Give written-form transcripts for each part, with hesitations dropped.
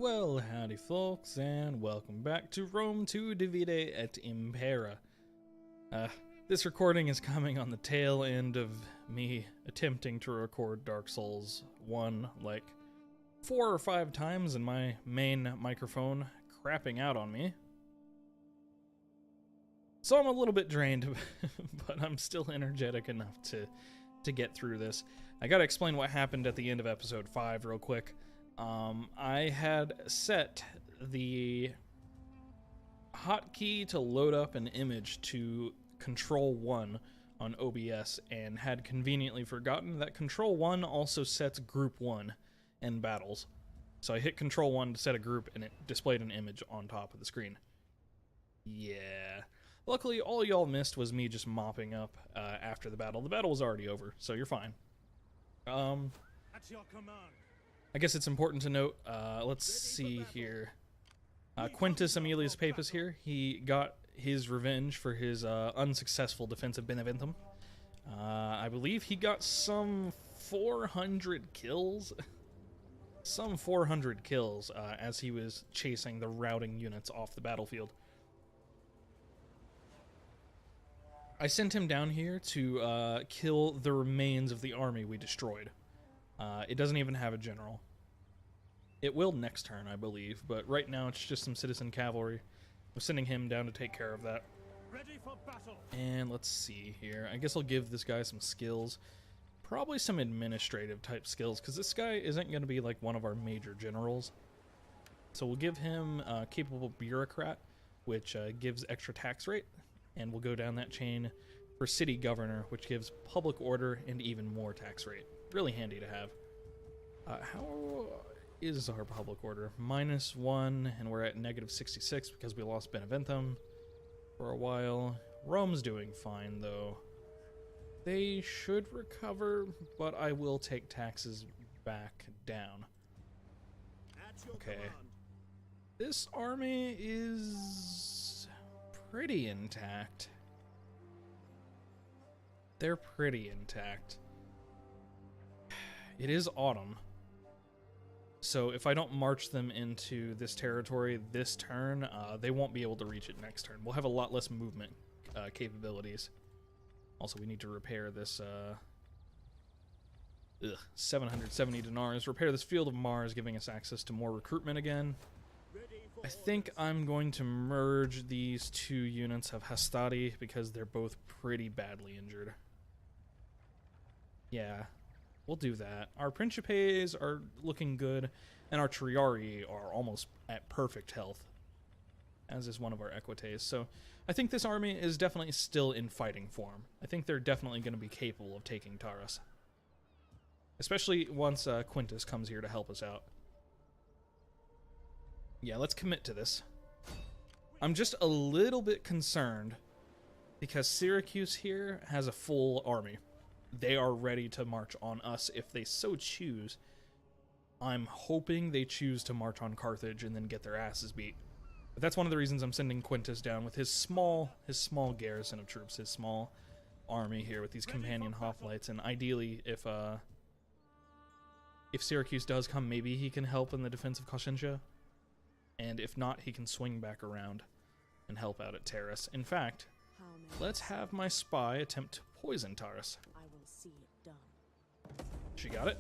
Well, howdy folks, and welcome back to Rome to Divide et Impera. This recording is coming on the tail end of me attempting to record Dark Souls 1 like 4 or 5 times and my main microphone crapping out on me. So I'm a little bit drained, but I'm still energetic enough to get through this. I gotta explain what happened at the end of episode 5 real quick. I had set the hotkey to load up an image to Control 1 on OBS and had conveniently forgotten that Control 1 also sets Group 1 in battles. So I hit Control 1 to set a group and it displayed an image on top of the screen. Yeah. Luckily, all y'all missed was me just mopping up after the battle. The battle was already over, so you're fine. At your command. I guess it's important to note, let's see here. Quintus Aemilius Papus here, he got his revenge for his unsuccessful defense of Beneventum. I believe he got some 400 kills. Some 400 kills as he was chasing the routing units off the battlefield. I sent him down here to kill the remains of the army we destroyed. It doesn't even have a general. It will next turn, I believe, but right now it's just some citizen cavalry. We're sending him down to take care of that. Ready for battle. And let's see here. I guess I'll give this guy some skills. Probably some administrative type skills, because this guy isn't going to be like one of our major generals. So we'll give him capable bureaucrat, which gives extra tax rate. And we'll go down that chain for city governor, which gives public order and even more tax rate. Really handy to have. How is our public order? -1, and we're at -66 because we lost Beneventum for a while. Rome's doing fine, though. They should recover, but I will take taxes back down. At your Okay. command. This army is pretty intact. They're pretty intact. It is autumn, so if I don't march them into this territory this turn, they won't be able to reach it next turn. We'll have a lot less movement capabilities. Also, we need to repair this 770 dinars. Repair this Field of Mars, giving us access to more recruitment again. Ready for I think I'm going to merge these 2 units of Hastati because they're both pretty badly injured. Yeah. We'll do that. Our Principes are looking good, and our Triari are almost at perfect health, as is one of our Equites. So I think this army is definitely still in fighting form. I think they're definitely going to be capable of taking Taurus. Especially once Quintus comes here to help us out. Yeah, let's commit to this. I'm just a little bit concerned because Syracuse here has a full army. They are ready to march on us if they so choose. I'm hoping they choose to march on Carthage and then get their asses beat. But that's one of the reasons I'm sending Quintus down with his small garrison of troops, his small army here with these companion hoplites. And ideally, if Syracuse does come, maybe he can help in the defense of Cossentia. And if not, he can swing back around and help out at Taurus. In fact, let's have my spy attempt to poison Taurus. I will see it done. She got it.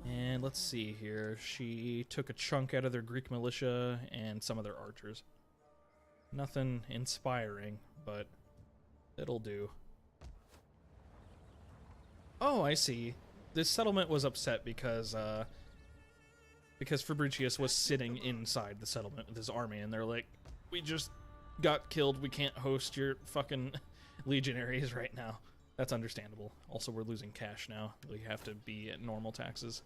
And let's see here. She took a chunk out of their Greek militia and some of their archers. Nothing inspiring, but it'll do. Oh, I see. This settlement was upset because Fabricius was sitting inside the settlement with his army, and they're like, we just got killed, we can't host your fucking legionaries right now. That's understandable. Also, we're losing cash now. We have to be at normal taxes.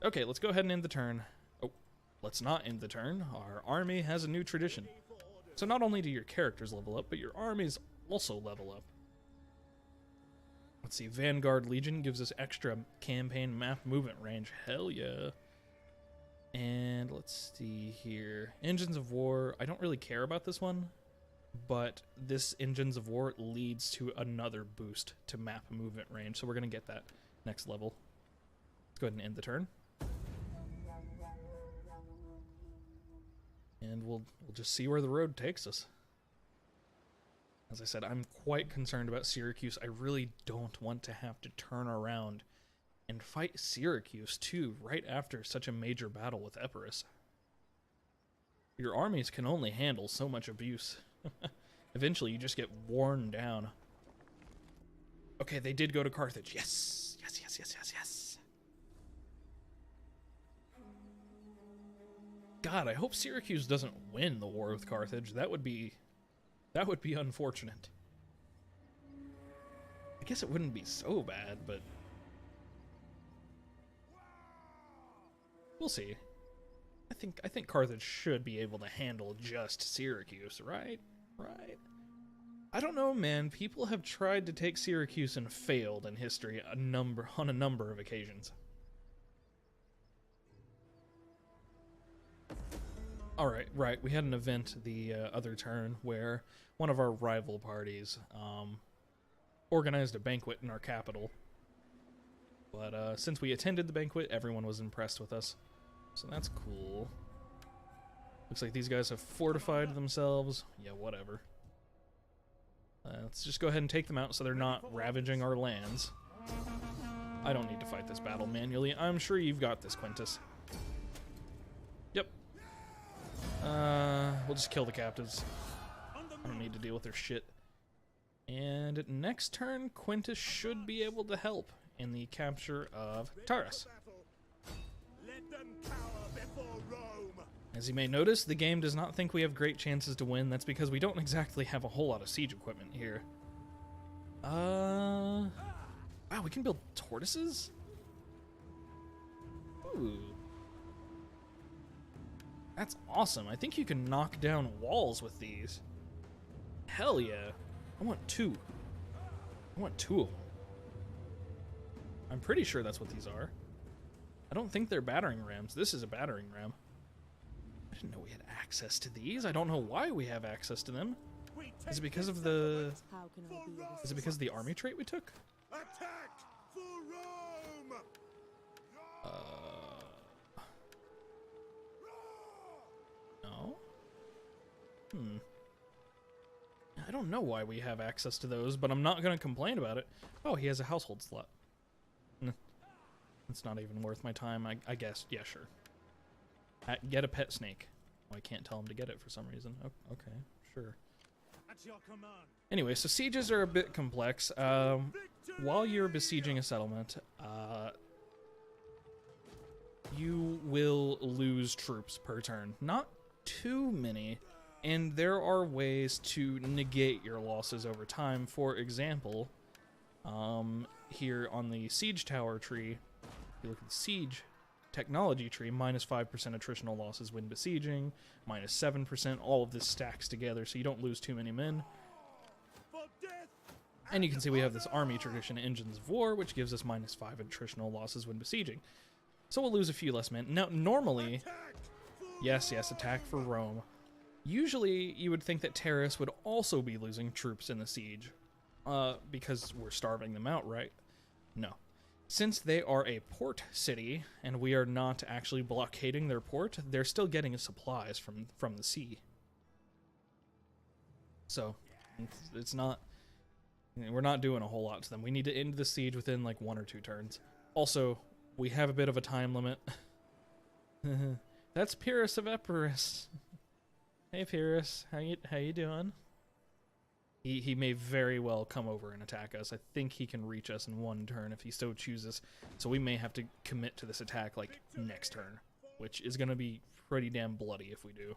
Okay, let's go ahead and end the turn. Oh, let's not end the turn. Our army has a new tradition. So not only do your characters level up, but your armies also level up. Let's see, Vanguard Legion gives us extra campaign map movement range. Hell yeah. And let's see here. Engines of War. I don't really care about this one, but this Engines of War leads to another boost to map movement range, so we're going to get that next level. Let's go ahead and end the turn. and we'll just see where the road takes us. As I said, I'm quite concerned about Syracuse. I really don't want to have to turn around and fight Syracuse too right after such a major battle with Epirus. Your armies can only handle so much abuse. Eventually you just get worn down. Okay, they did go to Carthage. Yes! Yes, yes, yes, yes, yes! God, I hope Syracuse doesn't win the war with Carthage. That would be unfortunate. I guess it wouldn't be so bad, but we'll see. I think Carthage should be able to handle just Syracuse, right? Right? I don't know, man. People have tried to take Syracuse and failed in history on a number of occasions. Alright, right. We had an event the other turn where one of our rival parties organized a banquet in our capital. But since we attended the banquet, everyone was impressed with us. So that's cool. Looks like these guys have fortified themselves. Yeah, whatever. Let's just go ahead and take them out so they're not ravaging our lands. I don't need to fight this battle manually. I'm sure you've got this, Quintus. Yep. We'll just kill the captives. I don't need to deal with their shit. And next turn, Quintus should be able to help in the capture of Taurus. Let them cower before Rome. As you may notice, the game does not think we have great chances to win. That's because we don't exactly have a whole lot of siege equipment here. Wow, we can build tortoises? Ooh. That's awesome. I think you can knock down walls with these. Hell yeah. I want two. I want two of them. I'm pretty sure that's what these are. I don't think they're battering rams. This is a battering ram. I didn't know we had access to these. I don't know why we have access to them. Is it because of the... How can I be of Is it because of the army trait we took? Attack for Rome. No? I don't know why we have access to those, but I'm not going to complain about it. Oh, he has a household slot. It's not even worth my time, I guess. Yeah, sure. Get a pet snake. Oh, I can't tell him to get it for some reason. Oh, okay, sure. At your command. Anyway, so sieges are a bit complex. While you're besieging a settlement, you will lose troops per turn. Not too many, and there are ways to negate your losses over time. For example, here on the siege tower tree, if you look at the siege technology tree, minus 5% attritional losses when besieging, minus 7%, all of this stacks together so you don't lose too many men. For death. And you can see we have this army tradition, Engines of War, which gives us minus 5 attritional losses when besieging. So we'll lose a few less men. Now, normally, yes, attack for Rome. Usually, you would think that Terrace would also be losing troops in the siege, because we're starving them out, right? No. Since they are a port city, and we are not actually blockading their port, they're still getting supplies from the sea. So, it's not... We're not doing a whole lot to them. We need to end the siege within, like, 1 or 2 turns. Also, we have a bit of a time limit. That's Pyrrhus of Epirus. Hey, Pyrrhus. How you doing? He may very well come over and attack us. I think he can reach us in 1 turn if he so chooses. So we may have to commit to this attack, like, next turn, which is going to be pretty damn bloody if we do.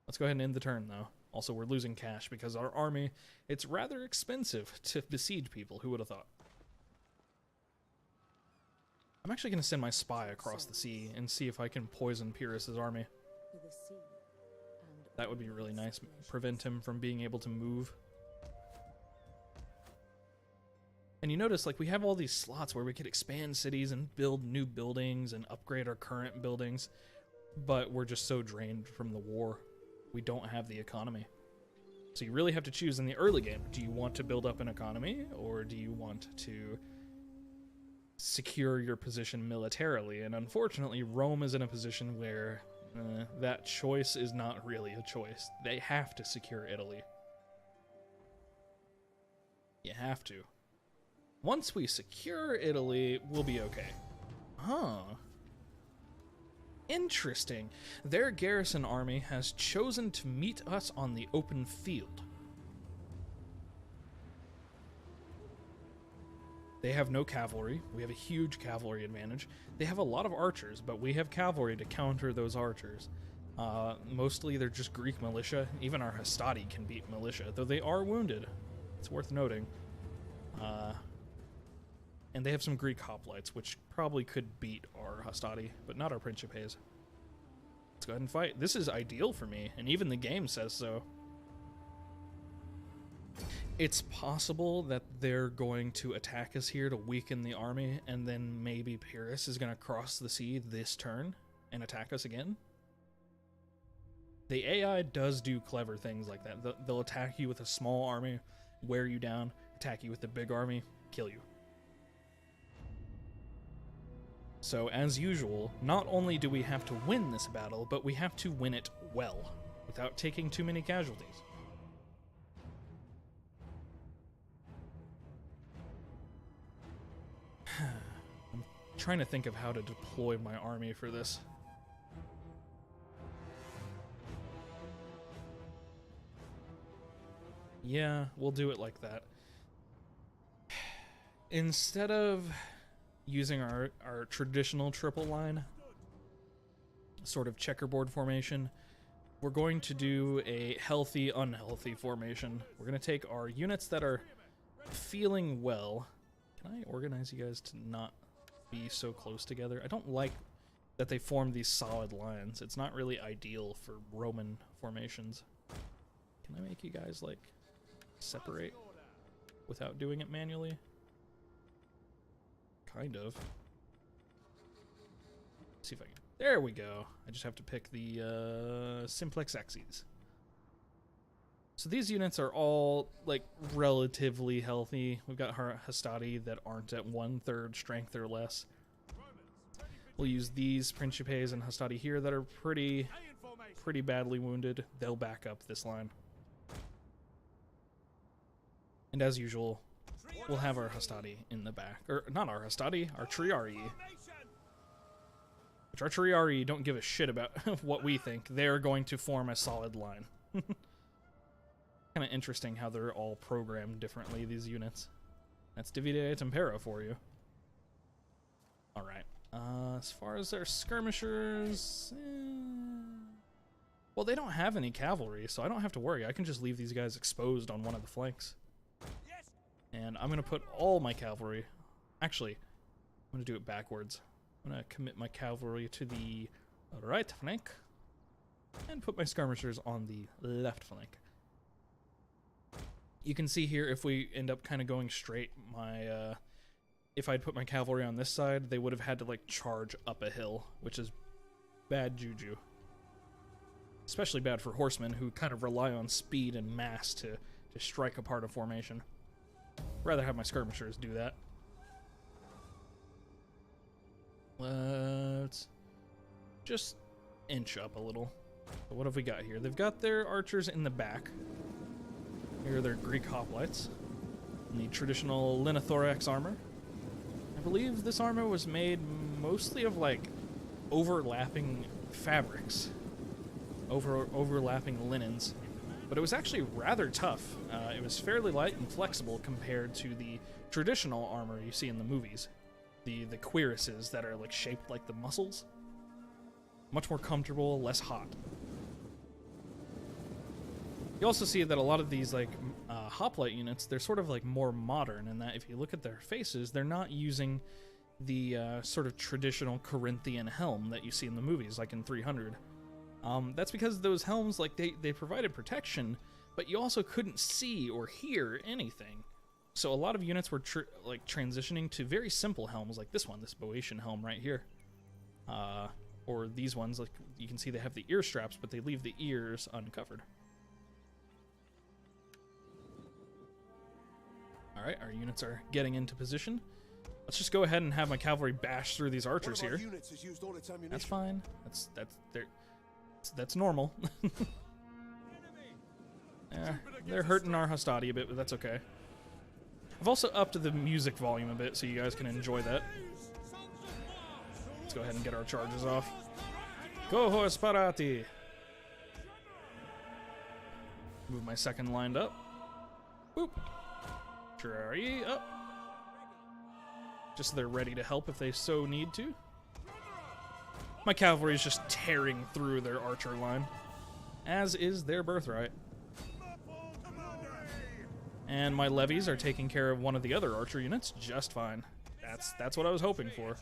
Let's go ahead and end the turn, though. Also, we're losing cash because our army, it's rather expensive to besiege people. Who would have thought? I'm actually going to send my spy across the sea and see if I can poison Pyrrhus's army. to the sea, and That would be really nice. Prevent him from being able to move. And you notice, like, we have all these slots where we could expand cities and build new buildings and upgrade our current buildings, but we're just so drained from the war. We don't have the economy. So you really have to choose in the early game. Do you want to build up an economy, or do you want to secure your position militarily? And unfortunately, Rome is in a position where That choice is not really a choice. They have to secure Italy. You have to. Once we secure Italy, we'll be okay. Huh. Interesting. Their garrison army has chosen to meet us on the open field. They have no cavalry. We have a huge cavalry advantage. They have a lot of archers, but we have cavalry to counter those archers. Mostly they're just Greek militia. Even our hastati can beat militia, though they are wounded. It's worth noting. And they have some Greek hoplites, which probably could beat our hastati, but not our principes. Let's go ahead and fight. This is ideal for me, and even the game says so. It's possible that they're going to attack us here to weaken the army, and then maybe Pyrrhus is going to cross the sea this turn and attack us again. The AI does do clever things like that. They'll attack you with a small army, wear you down, attack you with a big army, kill you. So, as usual, not only do we have to win this battle, but we have to win it well, without taking too many casualties. I'm trying to think of how to deploy my army for this. Yeah, we'll do it like that. Instead of using our traditional triple line, sort of checkerboard formation, we're going to do a healthy, unhealthy formation. We're going to take our units that are feeling well. Can I organize you guys to not be so close together? I don't like that they form these solid lines. It's not really ideal for Roman formations. Can I make you guys, like, separate without doing it manually? Kind of. Let's see if I can. There we go. I just have to pick the simplex axes. So these units are all like relatively healthy. We've got hastati that aren't at 1/3 strength or less. We'll use these principes and hastati here that are pretty badly wounded. They'll back up this line. And as usual, we'll have our hastati in the back. Or, not our hastati, our triarii. Which our triarii don't give a shit about what we think. They're going to form a solid line. Kind of interesting how they're all programmed differently, these units. That's Divide et Impera for you. Alright. As far as their skirmishers... Well, they don't have any cavalry, so I don't have to worry. I can just leave these guys exposed on one of the flanks. And I'm going to put all my cavalry... Actually, I'm going to do it backwards. I'm going to commit my cavalry to the right flank and put my skirmishers on the left flank. You can see here, if we end up kind of going straight, if I'd put my cavalry on this side, they would have had to like charge up a hill, which is bad juju. Especially bad for horsemen who kind of rely on speed and mass to strike apart a formation. Rather have my skirmishers do that. Let's just inch up a little. So what have we got here? They've got their archers in the back. Here are their Greek hoplites. In the traditional linothorax armor. I believe this armor was made mostly of like overlapping fabrics. Overlapping linens. But it was actually rather tough. It was fairly light and flexible compared to the traditional armor you see in the movies. The cuirasses that are like shaped like the muscles. Much more comfortable, less hot. You also see that a lot of these like hoplite units, they're sort of like more modern in that if you look at their faces, they're not using the sort of traditional Corinthian helm that you see in the movies, like in 300. That's because those helms, like they provided protection, but you also couldn't see or hear anything. So a lot of units were like transitioning to very simple helms, like this one, this Boeotian helm right here. Or these ones, like you can see they have the ear straps, but they leave the ears uncovered. Alright, our units are getting into position. Let's just go ahead and have my cavalry bash through these archers here. That's fine. That's normal. Yeah, they're hurting our hostati a bit, but that's okay. I've also upped the music volume a bit so you guys can enjoy that. Let's go ahead and get our charges off. Coho sparati! Move my second lined up. Boop. Triari up. Just so they're ready to help if they so need to. My cavalry is just tearing through their archer line, as is their birthright. And my levies are taking care of one of the other archer units just fine. That's what I was hoping for.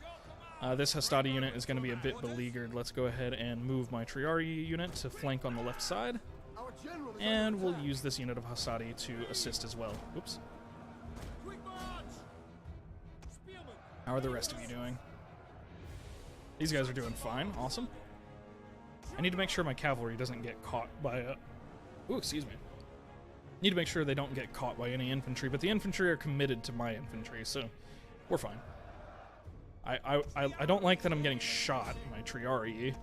This hostati unit is going to be a bit beleaguered. Let's go ahead and move my Triari unit to flank on the left side. And we'll use this unit of hostati to assist as well. Oops. How are the rest of you doing? These guys are doing fine. Awesome. I need to make sure my cavalry doesn't get caught by a... Ooh, excuse me. Need to make sure they don't get caught by any infantry, but the infantry are committed to my infantry, so we're fine. I don't like that I'm getting shot, my Triari.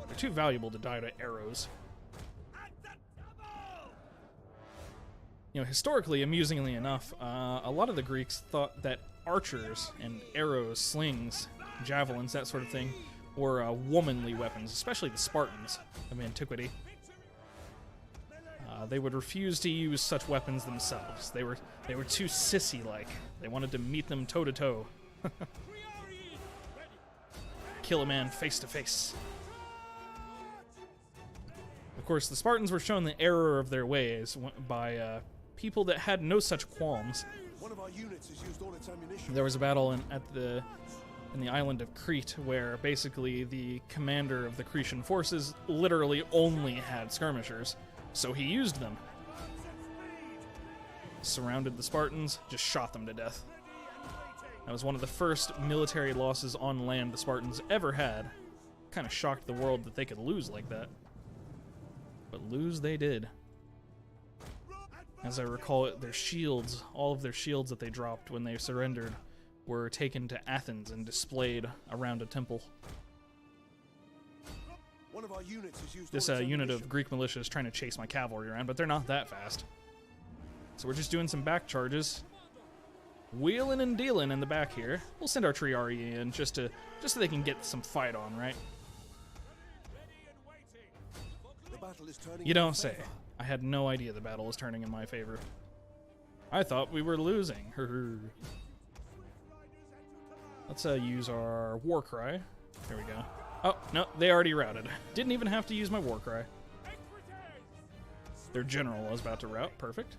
They're too valuable to die to arrows. You know, historically, amusingly enough, a lot of the Greeks thought that archers and arrows, slings, javelins, that sort of thing, were womanly weapons, especially the Spartans of antiquity. They would refuse to use such weapons themselves. They were too sissy-like. They wanted to meet them toe-to-toe. Kill a man face-to-face. Of course, the Spartans were shown the error of their ways by people that had no such qualms. One of our units has used all its ammunition. There was a battle in the island of Crete where basically the commander of the Cretan forces literally only had skirmishers, so he used them. Surrounded the Spartans, just shot them to death. That was one of the first military losses on land the Spartans ever had. Kind of shocked the world that they could lose like that. But lose they did. As I recall it, their shields, all of their shields that they dropped when they surrendered, were taken to Athens and displayed around a temple. One of our units has used This all its unit ammunition. of Greek militia is trying to chase my cavalry around, but they're not that fast. So we're just doing some back charges. Wheeling and dealing in the back here. We'll send our Triari in just so they can get some fight on, right? The battle is turning You in our don't say. favor. I had no idea the battle was turning in my favor. I thought we were losing. Let's use our war cry. There we go. Oh, no, they already routed. Didn't even have to use my war cry. Their general was about to rout. Perfect.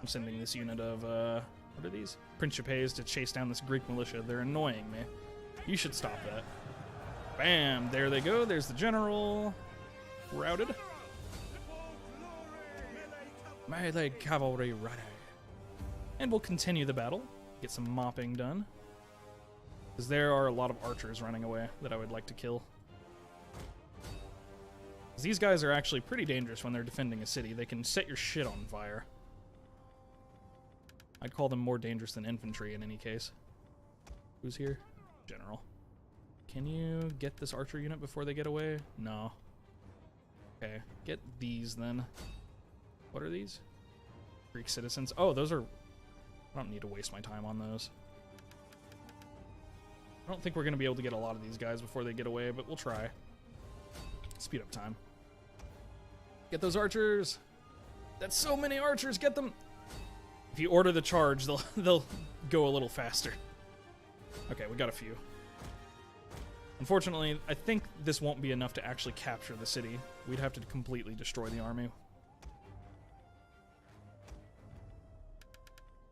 I'm sending this unit of, what are these? Principes to chase down this Greek militia. They're annoying me. You should stop that. Bam! There they go. There's the general. Routed. Melee cavalry ready. And we'll continue the battle. Get some mopping done. Because there are a lot of archers running away that I would like to kill. 'Cause these guys are actually pretty dangerous when they're defending a city. They can set your shit on fire. I'd call them more dangerous than infantry in any case. Who's here? General. Can you get this archer unit before they get away? No. Okay, get these then. What are these? Greek citizens. Oh, those are... I don't need to waste my time on those. I don't think we're going to be able to get a lot of these guys before they get away, but we'll try. Speed up time. Get those archers! That's so many archers! Get them! If you order the charge, they'll go a little faster. Okay, we got a few. Unfortunately, I think this won't be enough to actually capture the city. We'd have to completely destroy the army.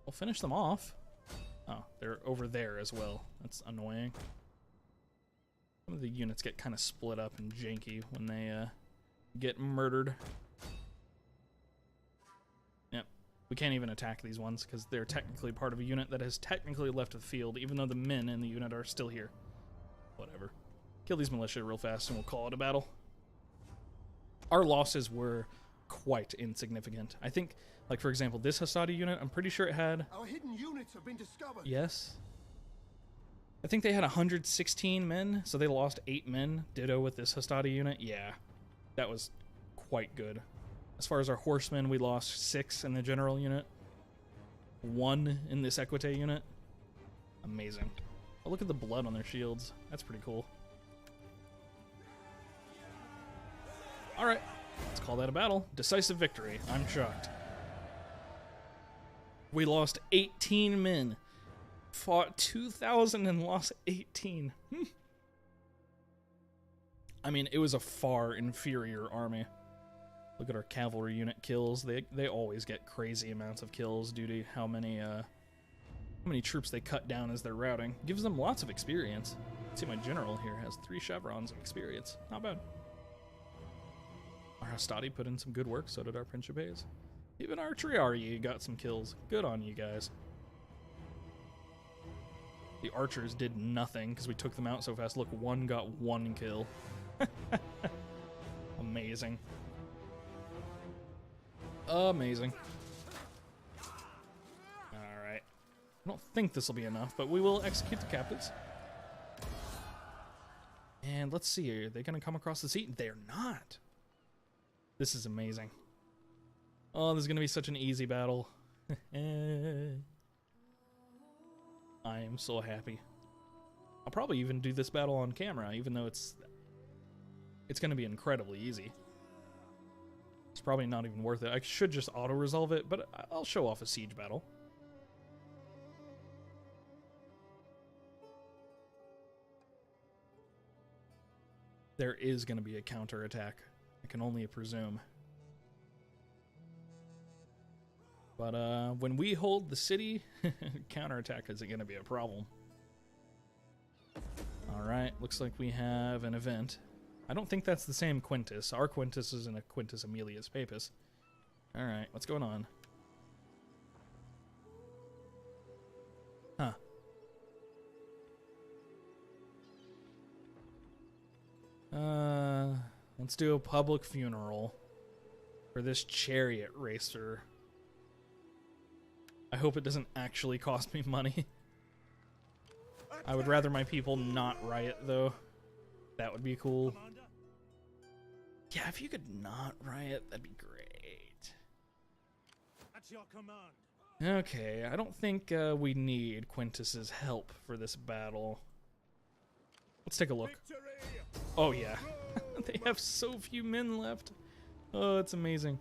We'll finish them off. Oh, they're over there as well. That's annoying. Some of the units get kind of split up and janky when they get murdered. Yep. We can't even attack these ones because they're technically part of a unit that has technically left the field, even though the men in the unit are still here. Whatever. Kill these militia real fast and we'll call it a battle. Our losses were quite insignificant. I think, like for example, this hostati unit, I'm pretty sure it had... Our hidden units have been discovered. Yes. I think they had 116 men, so they lost 8 men. Ditto with this Hastati unit. Yeah, that was quite good. As far as our horsemen, we lost 6 in the general unit. 1 in this Equite unit. Amazing. Oh, look at the blood on their shields. That's pretty cool. Alright, let's call that a battle. Decisive victory. I'm shocked. We lost 18 men. Fought 2,000 and lost 18. I mean, it was a far inferior army. Look at our cavalry unit kills. They always get crazy amounts of kills due to how many troops they cut down as they're routing. Gives them lots of experience. See, my general here has 3 chevrons of experience. Not bad. Our Hastati put in some good work, so did our Principes. Even our Triarii got some kills. Good on you guys. The archers did nothing because we took them out so fast. Look, one got 1 kill. Amazing. Amazing. Alright. I don't think this will be enough, but we will execute the captives. And let's see, are they going to come across the sea? They're not. This is amazing. Oh, this is going to be such an easy battle. I am so happy. I'll probably even do this battle on camera, even though it's going to be incredibly easy. It's probably not even worth it. I should just auto-resolve it, but I'll show off a siege battle. There is going to be a counterattack. I can only presume. But when we hold the city, counterattack isn't going to be a problem. Alright, looks like we have an event. I don't think that's the same Quintus. Our Quintus isn't a Quintus Aemilius Papus. Alright, what's going on? Huh. Let's do a public funeral for this chariot racer. I hope it doesn't actually cost me money. I would rather my people not riot, though. That would be cool. Yeah, if you could not riot, that'd be great. At your command. Okay, I don't think we need Quintus's help for this battle. Let's take a look. Oh, yeah. They have so few men left. Oh, it's amazing.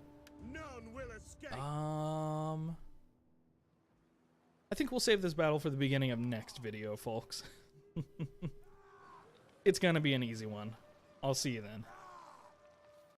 None will escape. I think we'll save this battle for the beginning of next video, folks. It's gonna be an easy one. I'll see you then.